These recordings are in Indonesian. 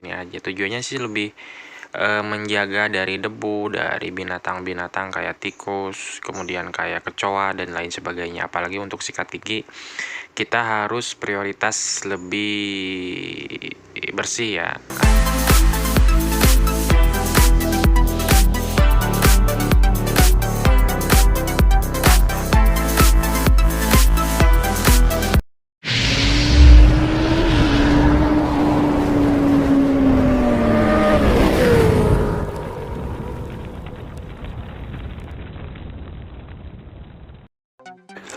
Ini aja tujuannya sih lebih menjaga dari debu, dari binatang-binatang kayak tikus, kemudian kayak kecoa dan lain sebagainya. Apalagi untuk sikat gigi, kita harus prioritas lebih bersih ya.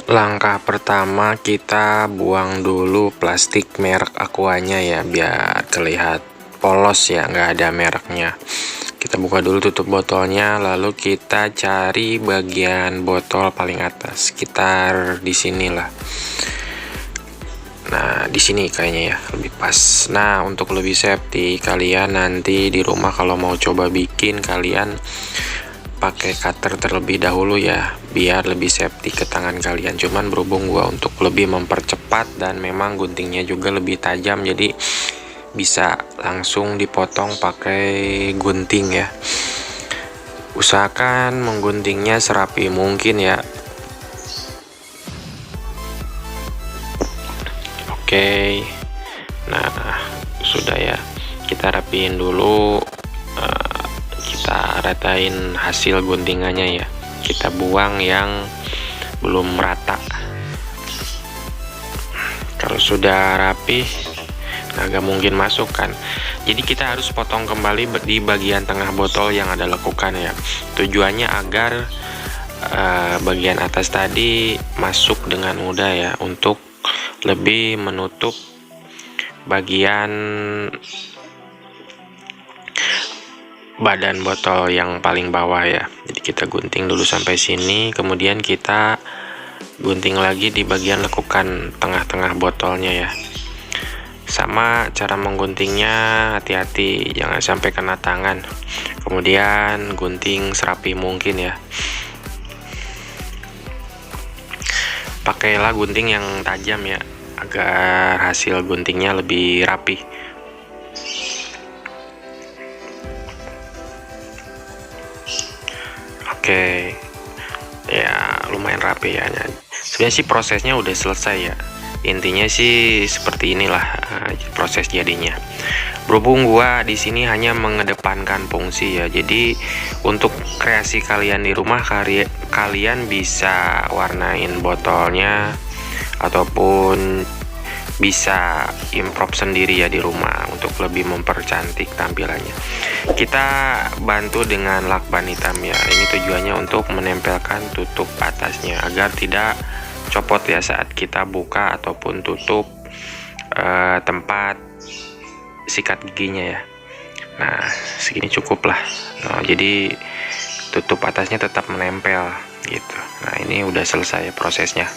Langkah pertama kita buang dulu plastik merek Aquanya ya, biar terlihat polos ya, nggak ada mereknya. Kita buka dulu tutup botolnya, lalu kita cari bagian botol paling atas, sekitar di sinilah. Nah, di sini kayaknya ya lebih pas. Nah, untuk lebih safety, kalian nanti di rumah kalau mau coba bikin, kalian pakai cutter terlebih dahulu ya, biar lebih safety ke tangan kalian. Cuman berhubung gua untuk lebih mempercepat dan memang guntingnya juga lebih tajam, jadi bisa langsung dipotong pakai gunting ya. Usahakan mengguntingnya serapi mungkin ya. Oke, nah sudah ya, kita rapiin dulu, kita ratain hasil guntingannya ya, kita buang yang belum rata. Kalau sudah rapi, nah gak mungkin masuk kan, jadi kita harus potong kembali di bagian tengah botol yang ada lekukan ya. Tujuannya agar bagian atas tadi masuk dengan mudah ya, untuk lebih menutup bagian badan botol yang paling bawah ya. Jadi kita gunting dulu sampai sini, kemudian kita gunting lagi di bagian lekukan tengah-tengah botolnya ya. Sama cara mengguntingnya, hati-hati jangan sampai kena tangan. Kemudian gunting serapi mungkin ya. Pakailah gunting yang tajam ya, agar hasil guntingnya lebih rapi. Oke, ya lumayan rapi ya. Sebenarnya sih prosesnya udah selesai ya. Intinya sih seperti inilah proses jadinya. Berhubung gua di sini hanya mengedepankan fungsi ya, jadi untuk kreasi kalian di rumah, kalian bisa warnain botolnya ataupun bisa improv sendiri ya di rumah untuk lebih mempercantik tampilannya. Kita bantu dengan lakban hitam ya, ini tujuannya untuk menempelkan tutup atasnya agar tidak copot ya saat kita buka ataupun tutup tempat sikat giginya ya. Nah, segini cukup lah. Nah, jadi tutup atasnya tetap menempel gitu. Nah, ini udah selesai prosesnya.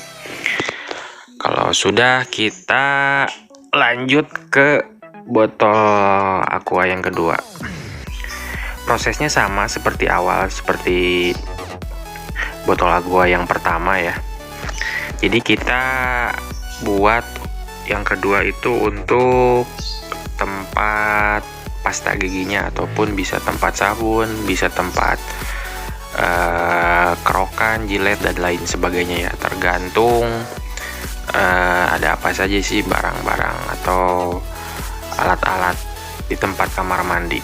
Kalau sudah, kita lanjut ke botol aqua yang kedua. Prosesnya sama seperti awal, seperti botol aqua yang pertama ya. Jadi kita buat yang kedua itu untuk tempat pasta giginya, ataupun bisa tempat sabun, bisa tempat kerokan, jilet dan lain sebagainya ya, tergantung ada apa saja sih barang-barang atau alat-alat di tempat kamar mandi.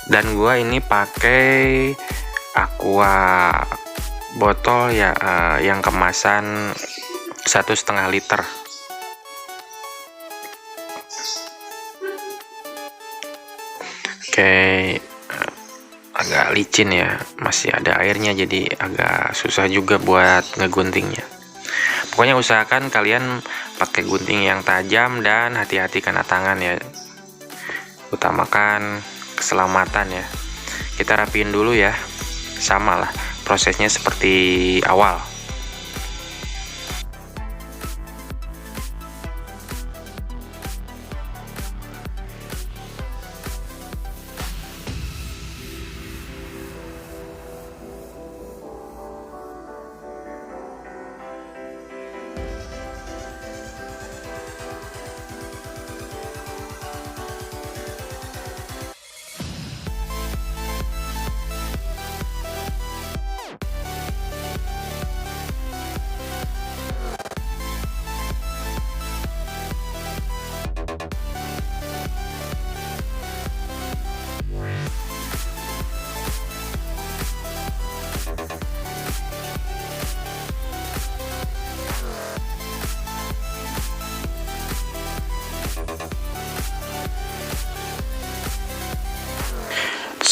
Dan gua ini pakai aqua botol ya, yang kemasan 1,5 liter. Oke, agak licin ya, masih ada airnya, jadi agak susah juga buat ngeguntingnya. Pokoknya usahakan kalian pakai gunting yang tajam dan hati-hati kena tangan ya, utamakan keselamatan ya. Kita rapiin dulu ya, sama lah prosesnya seperti awal.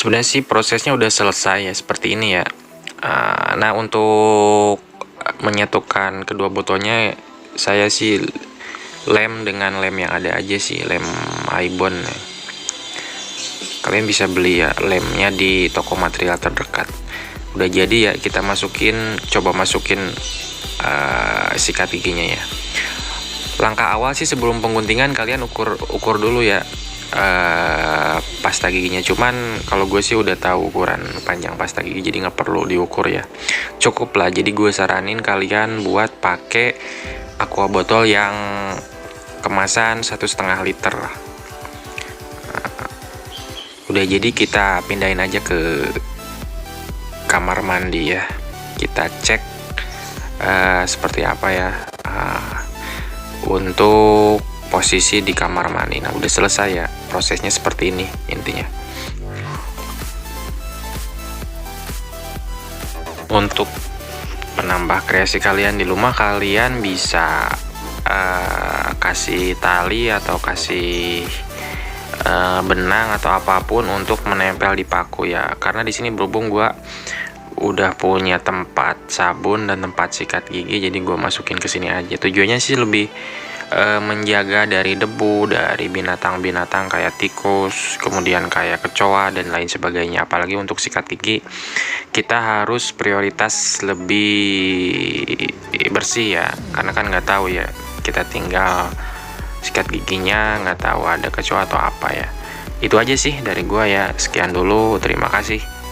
Sebenarnya sih prosesnya udah selesai ya, seperti ini ya. Nah, untuk menyatukan kedua botolnya, saya sih lem dengan lem yang ada aja sih, lem Aibon. Kalian bisa beli ya lemnya di toko material terdekat. Udah jadi ya, kita coba masukin sikat giginya ya. Langkah awal sih sebelum pengguntingan, kalian ukur dulu ya pasta giginya. Cuman kalau gue sih udah tahu ukuran panjang pasta gigi, jadi nggak perlu diukur ya, cukup lah. Jadi gue saranin kalian buat pakai aqua botol yang kemasan 1,5 liter. Udah jadi kita pindahin aja ke kamar mandi ya, kita cek seperti apa ya untuk posisi di kamar mandi. Nah, udah selesai ya, prosesnya seperti ini intinya. Untuk menambah kreasi kalian di rumah, kalian bisa kasih tali atau kasih benang atau apapun untuk menempel di paku ya. Karena di sini berhubung gua udah punya tempat sabun dan tempat sikat gigi, jadi gue masukin ke sini aja. Tujuannya sih lebih menjaga dari debu, dari binatang-binatang kayak tikus, kemudian kayak kecoa dan lain sebagainya. Apalagi untuk sikat gigi, kita harus prioritas lebih bersih ya, karena kan nggak tahu ya, kita tinggal sikat giginya nggak tahu ada kecoa atau apa ya. Itu aja sih dari gua ya, sekian dulu, terima kasih.